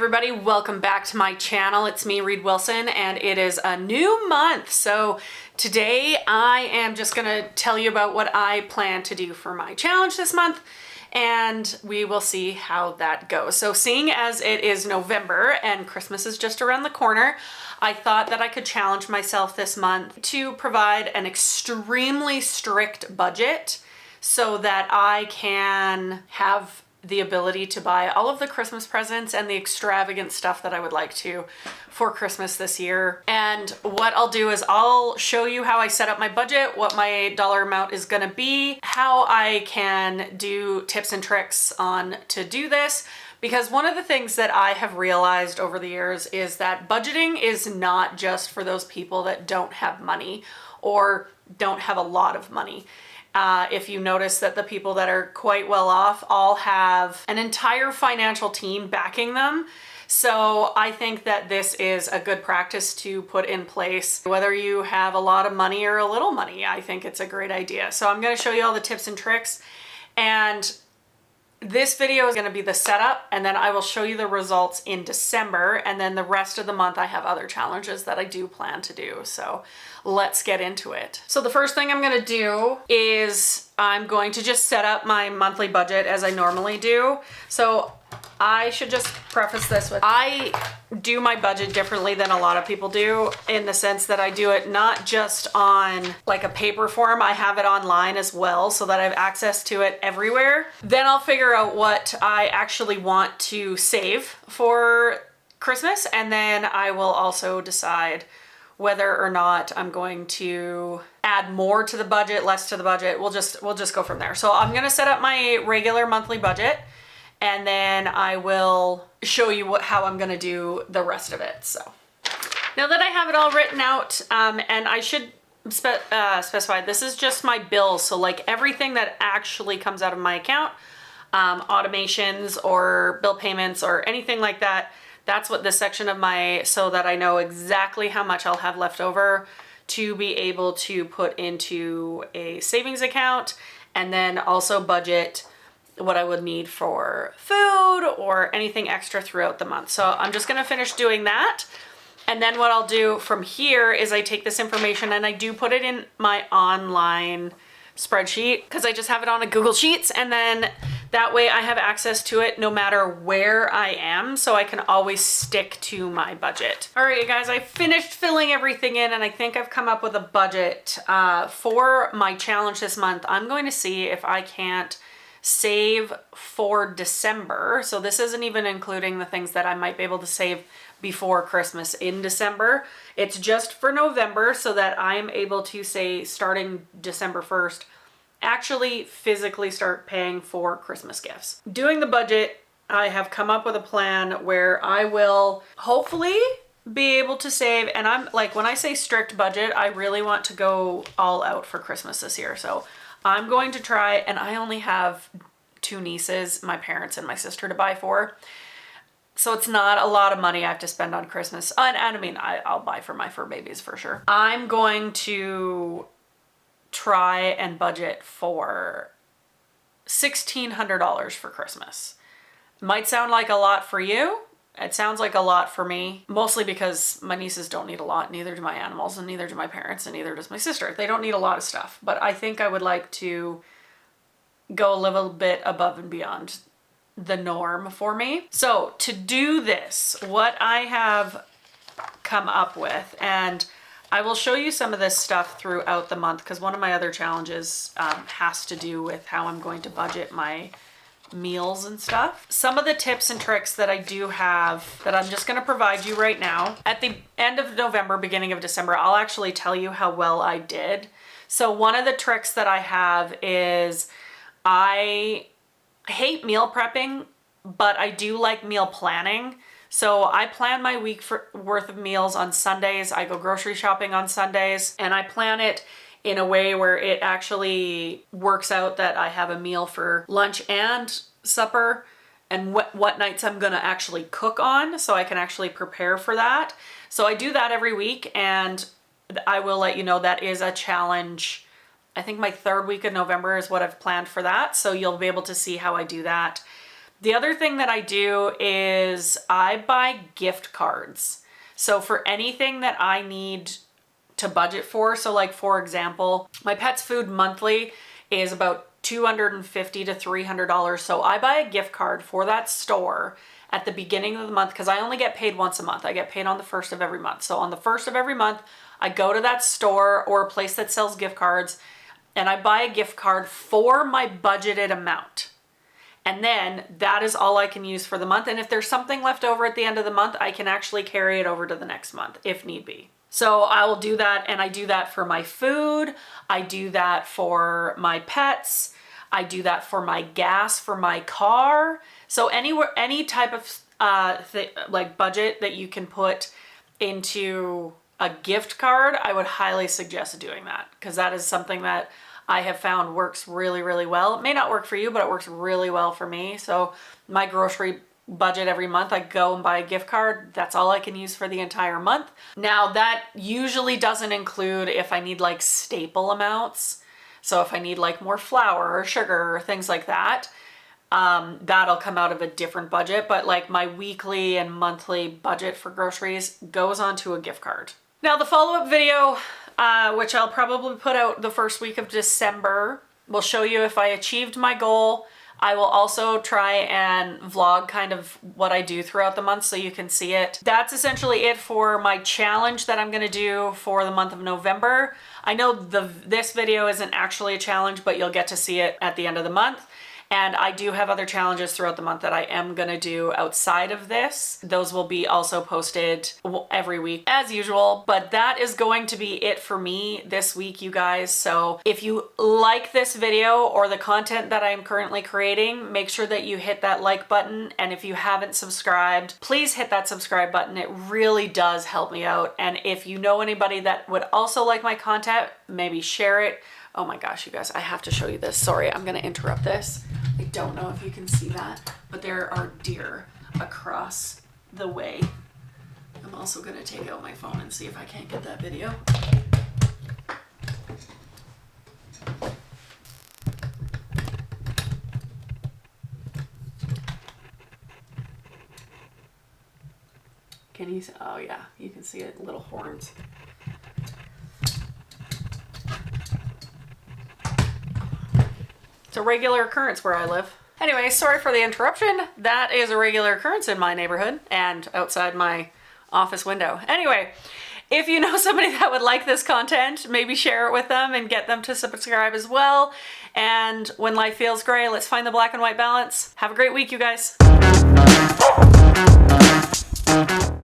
everybody, welcome back to my channel. It's me, Reed Wilson, and it is a new month. So today I am just gonna tell you about what I plan to do for my challenge this month, and we will see how that goes. So seeing as it is November and Christmas is just around the corner, I thought that I could challenge myself this month to provide an extremely strict budget so that I can have the ability to buy all of the Christmas presents and the extravagant stuff that I would like to for Christmas this year. And what I'll do is I'll show you how I set up my budget, what my dollar amount is gonna be, how I can do tips and tricks on to do this. Because one of the things that I have realized over the years is that budgeting is not just for those people that don't have money or don't have a lot of money. If you notice that the people that are quite well off all have an entire financial team backing them. So I think that this is a good practice to put in place. Whether you have a lot of money or a little money, I think it's a great idea. So I'm going to show you all the tips and tricks, and this video is going to be the setup, and then I will show you the results in December, and then the rest of the month I have other challenges that I do plan to do. So let's get into it. So the first thing I'm going to do is I'm going to just set up my monthly budget as I normally do. So I should just preface this with, I do my budget differently than a lot of people do, in the sense that I do it not just on like a paper form, I have it online as well so that I have access to it everywhere. Then I'll figure out what I actually want to save for Christmas, and then I will also decide whether or not I'm going to add more to the budget, less to the budget. We'll just go from there. So I'm gonna set up my regular monthly budget, and then I will show you how I'm gonna do the rest of it. So now that I have it all written out, and I should specify, this is just my bills. So like everything that actually comes out of my account, automations or bill payments or anything like that, that's what this section of so that I know exactly how much I'll have left over to be able to put into a savings account, and then also budget what I would need for food or anything extra throughout the month. So I'm just gonna finish doing that. And then what I'll do from here is I take this information and I do put it in my online spreadsheet, because I just have it on a Google Sheets, and then that way I have access to it no matter where I am, so I can always stick to my budget. All right, you guys, I finished filling everything in, and I think I've come up with a budget for my challenge this month. I'm going to see if I can't save for December. So this isn't even including the things that I might be able to save before Christmas in December. It's just for November, so that I'm able to say, starting December 1st, actually physically start paying for Christmas gifts. Doing the budget, I have come up with a plan where I will hopefully be able to save, and I'm like, when I say strict budget, I really want to go all out for Christmas this year. So I'm going to try, and I only have two nieces, my parents and my sister, to buy for. So it's not a lot of money I have to spend on Christmas. And I mean, I'll buy for my fur babies for sure. I'm going to try and budget for $1,600 for Christmas. Might sound like a lot for you. It sounds like a lot for me, mostly because my nieces don't need a lot, neither do my animals, and neither do my parents, and neither does my sister. They don't need a lot of stuff, but I think I would like to go a little bit above and beyond the norm for me. So to do this, what I have come up with, and I will show you some of this stuff throughout the month, because one of my other challenges has to do with how I'm going to budget my meals and stuff. Some of the tips and tricks that I do have that I'm just going to provide you right now. At the end of November, beginning of December, I'll actually tell you how well I did. So one of the tricks that I have is, I hate meal prepping, but I do like meal planning. So I plan my week worth of meals on Sundays. I go grocery shopping on Sundays, and I plan it in a way where it actually works out that I have a meal for lunch and supper, and what nights I'm gonna actually cook on, so I can actually prepare for that. So I do that every week, and I will let you know that is a challenge. I think my third week of November is what I've planned for that, so you'll be able to see how I do that. The other thing that I do is I buy gift cards. So for anything that I need to budget for, so like for example, my pet's food monthly is about $250 to $300. So I buy a gift card for that store at the beginning of the month because I only get paid once a month. I get paid on the first of every month. So on the first of every month, I go to that store or a place that sells gift cards and I buy a gift card for my budgeted amount. And then that is all I can use for the month. And if there's something left over at the end of the month, I can actually carry it over to the next month if need be. So I will do that, and I do that for my food. I do that for my pets. I do that for my gas for my car. So any type of like budget that you can put into a gift card, I would highly suggest doing that because that is something that I have found works really, really well. It may not work for you, but it works really well for me. So my grocery budget every month, I go and buy a gift card. That's all I can use for the entire month. Now that usually doesn't include if I need like staple amounts. So if I need like more flour or sugar or things like that, that'll come out of a different budget. But like my weekly and monthly budget for groceries goes onto a gift card. Now the follow-up video, which I'll probably put out the first week of December, will show you if I achieved my goal. I will also try and vlog kind of what I do throughout the month so you can see it. That's essentially it for my challenge that I'm gonna do for the month of November. I know this video isn't actually a challenge, but you'll get to see it at the end of the month. And I do have other challenges throughout the month that I am gonna do outside of this. Those will be also posted every week as usual, but that is going to be it for me this week, you guys. So if you like this video or the content that I'm currently creating, make sure that you hit that like button. And if you haven't subscribed, please hit that subscribe button. It really does help me out. And if you know anybody that would also like my content, maybe share it. Oh my gosh, you guys, I have to show you this. Sorry, I'm gonna interrupt this. I don't know if you can see that, but there are deer across the way. I'm also gonna take out my phone and see if I can't get that video. Can you see? Oh yeah, you can see it, little horns. It's a regular occurrence where I live. Anyway, sorry for the interruption. That is a regular occurrence in my neighborhood and outside my office window. Anyway, if you know somebody that would like this content, maybe share it with them and get them to subscribe as well. And when life feels gray, let's find the black and white balance. Have a great week, you guys.